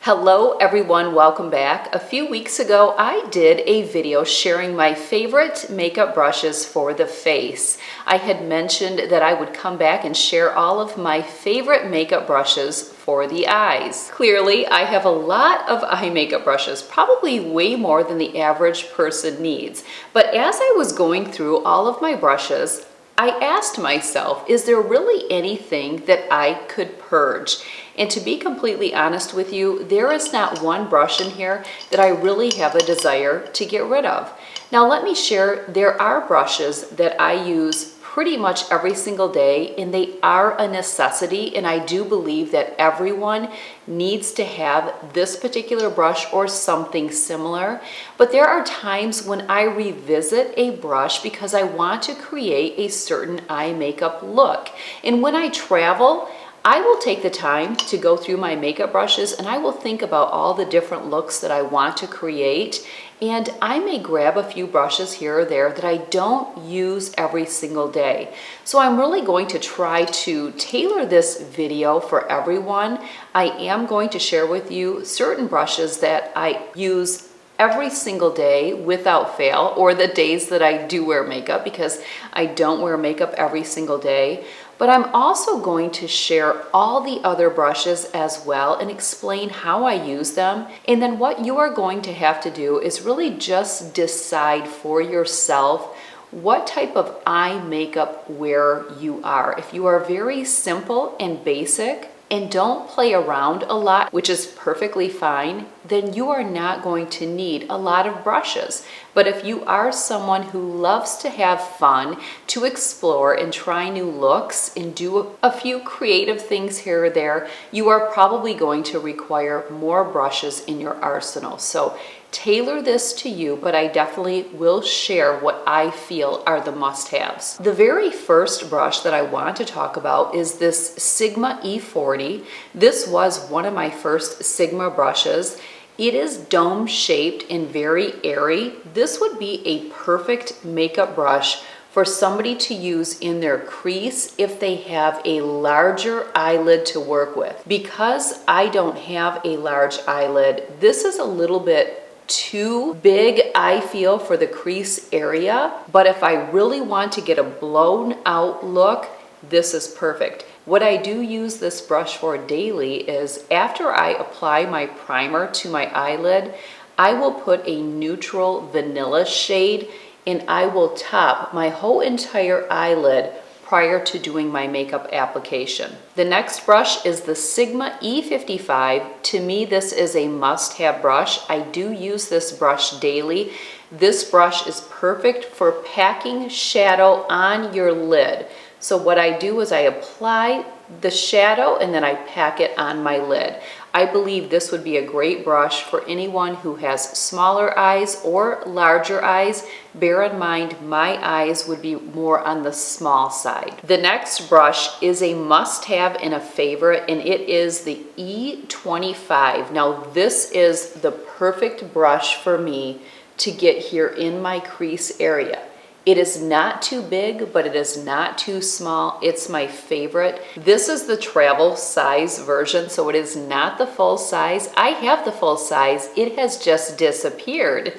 Hello everyone, welcome back. A few weeks ago I did a video sharing my favorite makeup brushes for the face. I had mentioned that I would come back and share all of my favorite makeup brushes for the eyes. Clearly I have a lot of eye makeup brushes, probably way more than the average person needs. But as I was going through all of my brushes, I asked myself, is there really anything that I could purge? And to be completely honest with you, there is not one brush in here that I really have a desire to get rid of. Now let me share, there are brushes that I use pretty much every single day, and they are a necessity, and I do believe that everyone needs to have this particular brush or something similar. But there are times when I revisit a brush because I want to create a certain eye makeup look. And when I travel, I will take the time to go through my makeup brushes and I will think about all the different looks that I want to create. And I may grab a few brushes here or there that I don't use every single day. So I'm really going to try to tailor this video for everyone. I am going to share with you certain brushes that I use every single day without fail, or the days that I do wear makeup, because I don't wear makeup every single day. But I'm also going to share all the other brushes as well and explain how I use them. And then what you are going to have to do is really just decide for yourself what type of eye makeup wearer you are. If you are very simple and basic and don't play around a lot, which is perfectly fine, then you are not going to need a lot of brushes. But if you are someone who loves to have fun, to explore and try new looks and do a few creative things here or there, you are probably going to require more brushes in your arsenal. So tailor this to you, but I definitely will share what I feel are the must-haves. The very first brush that I want to talk about is this Sigma E40. This was one of my first Sigma brushes. It is dome shaped and very airy. This would be a perfect makeup brush for somebody to use in their crease if they have a larger eyelid to work with. Because I don't have a large eyelid, this is a little bit too big, I feel, for the crease area. But if I really want to get a blown out look, this is perfect. What I do use this brush for daily is after I apply my primer to my eyelid, I will put a neutral vanilla shade and I will top my whole entire eyelid prior to doing my makeup application. The next brush is the Sigma E55. To me, this is a must-have brush. I do use this brush daily. This brush is perfect for packing shadow on your lid. So what I do is I apply the shadow and then I pack it on my lid. I believe this would be a great brush for anyone who has smaller eyes or larger eyes. Bear in mind, my eyes would be more on the small side. The next brush is a must-have and a favorite, and it is the E25. Now, this is the perfect brush for me to get here in my crease area. It is not too big, but it is not too small. It's my favorite. This is the travel size version, so it is not the full size. I have the full size. It has just disappeared.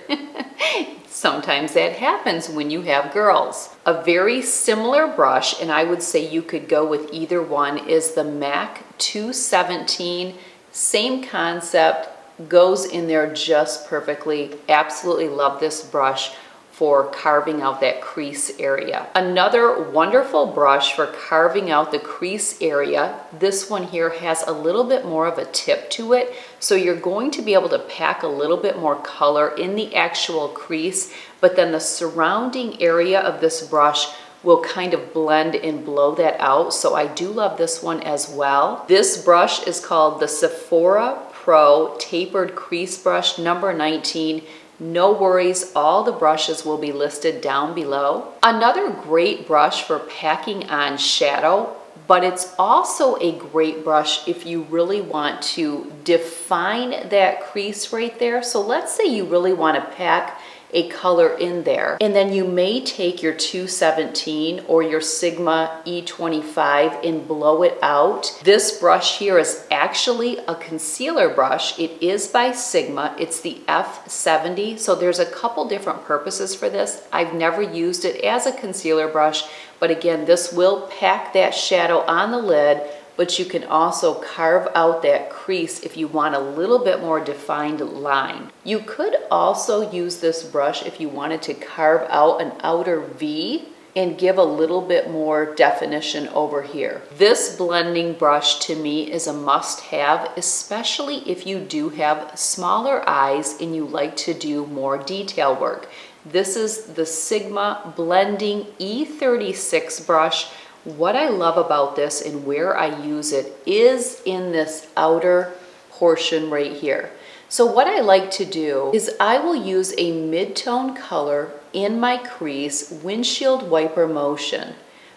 Sometimes that happens when you have girls. A very similar brush, and I would say you could go with either one, is the MAC 217. Same concept, goes in there just perfectly. Absolutely love this brush for carving out that crease area. Another wonderful brush for carving out the crease area, this one here has a little bit more of a tip to it, so you're going to be able to pack a little bit more color in the actual crease, but then the surrounding area of this brush will kind of blend and blow that out. So I do love this one as well. This brush is called the Sephora Pro Tapered Crease Brush number 19. No worries, all the brushes will be listed down below. Another great brush for packing on shadow, but it's also a great brush if you really want to define that crease right there. So let's say you really want to pack a color in there. And then you may take your 217 or your Sigma E25 and blow it out. This brush here is actually a concealer brush. It is by Sigma. It's the F70. So there's a couple different purposes for this. I've never used it as a concealer brush, but again, this will pack that shadow on the lid, but you can also carve out that crease if you want a little bit more defined line. You could also use this brush if you wanted to carve out an outer V and give a little bit more definition over here. This blending brush to me is a must-have, especially if you do have smaller eyes and you like to do more detail work. This is the Sigma Blending E36 brush. What I love about this and where I use it is in this outer portion right here. So what I like to do is I will use a mid-tone color in my crease windshield wiper motion,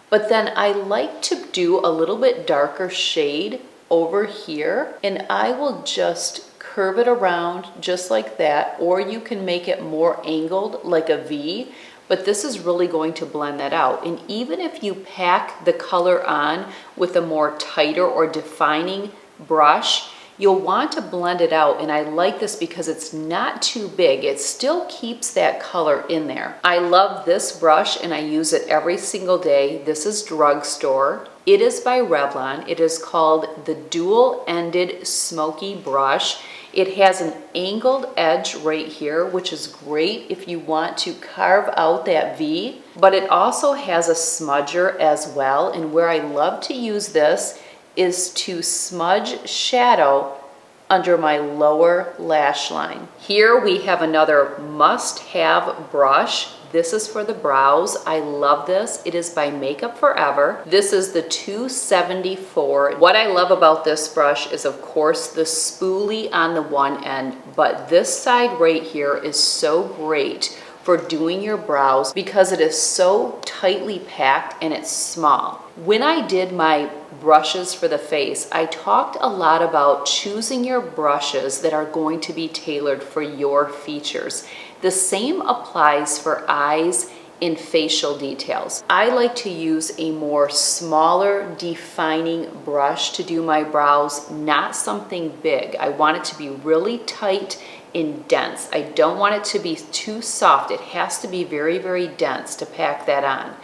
but then I like to do a little bit darker shade over here, and I will just curve it around just like that, or you can make it more angled like a V. But this is really going to blend that out. And even if you pack the color on with a more tighter or defining brush, you'll want to blend it out. And I like this because it's not too big. It still keeps that color in there. I love this brush and I use it every single day. This is Drugstore. It is by Revlon. It is called the Dual-Ended Smoky Brush. It has an angled edge right here, which is great if you want to carve out that V, but it also has a smudger as well. And where I love to use this is to smudge shadow under my lower lash line. Here we have another must-have brush. This is for the brows. I love this. It is by Makeup Forever. This is the 274. What I love about this brush is, of course, the spoolie on the one end, but this side right here is so great for doing your brows because it is so tightly packed and it's small. When I did my brushes for the face, I talked a lot about choosing your brushes that are going to be tailored for your features. The same applies for eyes and facial details. I like to use a more smaller defining brush to do my brows, not something big. I want it to be really tight and dense. I don't want it to be too soft. It has to be very, very dense to pack that on.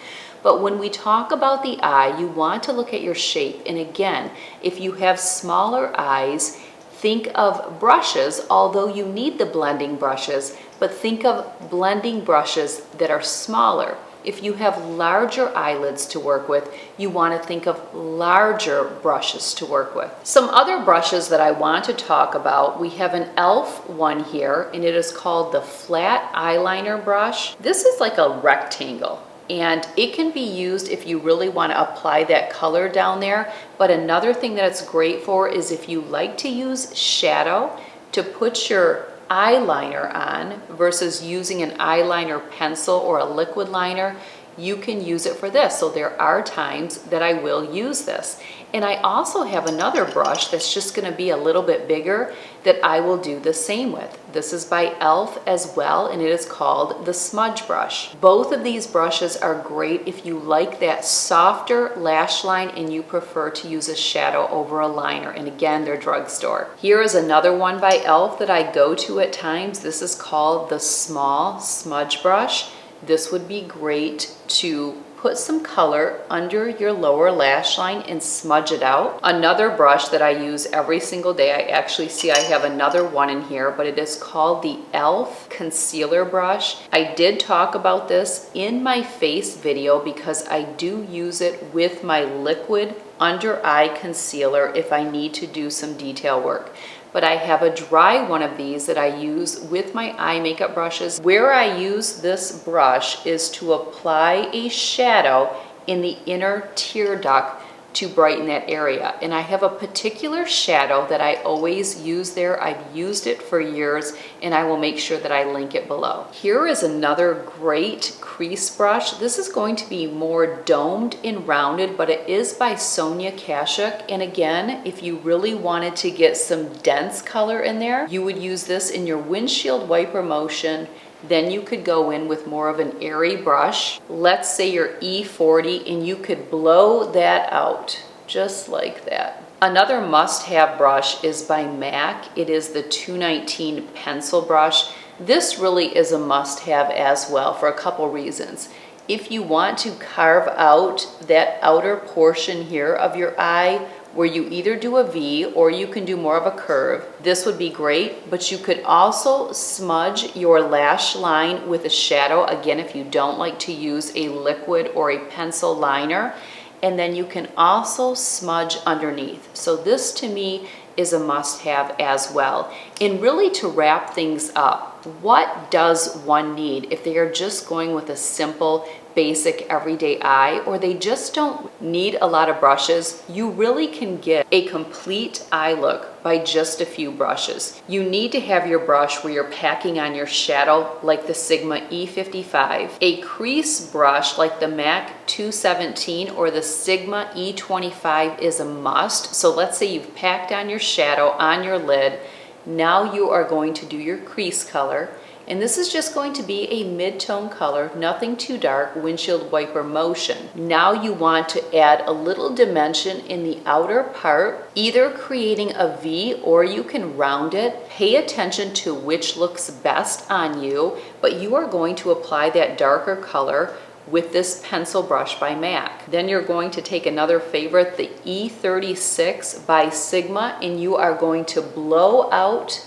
But when we talk about the eye, you want to look at your shape. And again, if you have smaller eyes, think of brushes, although you need the blending brushes, but think of blending brushes that are smaller. If you have larger eyelids to work with, you want to think of larger brushes to work with. Some other brushes that I want to talk about, we have an e.l.f. one here, and it is called the Flat Eyeliner Brush. This is like a rectangle, and it can be used if you really want to apply that color down there. But another thing that it's great for is if you like to use shadow to put your eyeliner on versus using an eyeliner pencil or a liquid liner, you can use it for this. So there are times that I will use this. And I also have another brush that's just going to be a little bit bigger that I will do the same with. This is by e.l.f. as well, and it is called the Smudge Brush. Both of these brushes are great if you like that softer lash line and you prefer to use a shadow over a liner. And again, they're Drugstore. Here is another one by e.l.f. that I go to at times. This is called the Small Smudge Brush. This would be great to put some color under your lower lash line and smudge it out. Another brush that I use every single day, I actually see I have another one in here, but it is called the e.l.f. Concealer Brush. I did talk about this in my face video because I do use it with my liquid under eye concealer if I need to do some detail work. But I have a dry one of these that I use with my eye makeup brushes. Where I use this brush is to apply a shadow in the inner tear duct to brighten that area. And I have a particular shadow that I always use there. I've used it for years, and I will make sure that I link it below. Here is another great crease brush. This is going to be more domed and rounded, but it is by Sonia Kashuk. And again, if you really wanted to get some dense color in there, you would use this in your windshield wiper motion Then you could go in with more of an airy brush. Let's say you're E40, and you could blow that out just like that. Another must-have brush is by MAC. It is the 219 pencil brush. This really is a must-have as well for a couple reasons. If you want to carve out that outer portion here of your eye, where you either do a V or you can do more of a curve, this would be great, but you could also smudge your lash line with a shadow, again, if you don't like to use a liquid or a pencil liner, and then you can also smudge underneath. So this to me is a must-have as well. And really, to wrap things up, what does one need if they are just going with a simple, basic, everyday eye, or they just don't need a lot of brushes? You really can get a complete eye look by just a few brushes. You need to have your brush where you're packing on your shadow, like the Sigma E55, a crease brush like the MAC 217 or the Sigma E25 is a must. So let's say you've packed on your shadow on your lid. Now you are going to do your crease color, and this is just going to be a mid-tone color, nothing too dark, windshield wiper motion. Now you want to add a little dimension in the outer part, either creating a V or you can round it. Pay attention to which looks best on you, but you are going to apply that darker color with this pencil brush by MAC. Then you're going to take another favorite, the E36 by Sigma, and you are going to blow out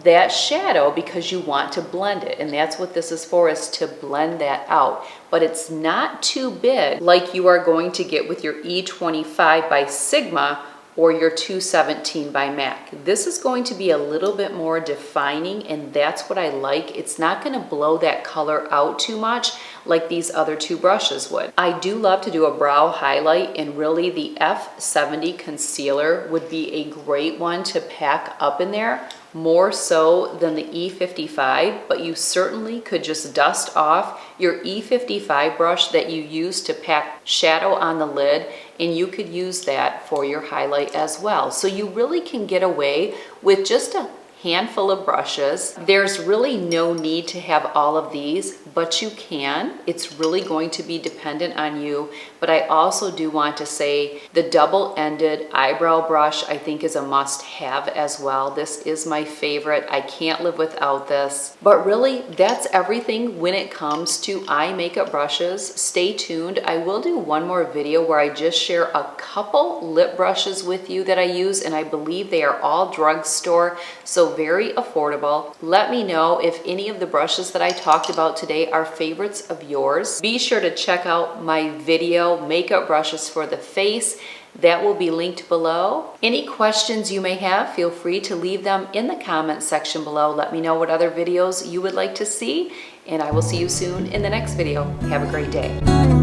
that shadow because you want to blend it, and that's what this is for, is to blend that out. But it's not too big like you are going to get with your E25 by Sigma or your 217 by MAC. This is going to be a little bit more defining, and that's what I like. It's not going to blow that color out too much like these other two brushes would. I do love to do a brow highlight, and really the F70 concealer would be a great one to pack up in there, more so than the E55, but you certainly could just dust off your E55 brush that you use to pack shadow on the lid, and you could use that for your highlight as well. So you really can get away with just a handful of brushes. There's really no need to have all of these, but you can. It's really going to be dependent on you. But I also do want to say the double-ended eyebrow brush I think is a must-have as well. This is my favorite. I can't live without this. But really, that's everything when it comes to eye makeup brushes. Stay tuned. I will do one more video where I just share a couple lip brushes with you that I use, and I believe they are all drugstore, so very affordable. Let me know if any of the brushes that I talked about today are favorites of yours. Be sure to check out my video, Makeup Brushes for the Face. That will be linked below. Any questions you may have, feel free to leave them in the comments section below. Let me know what other videos you would like to see, and I will see you soon in the next video. Have a great day.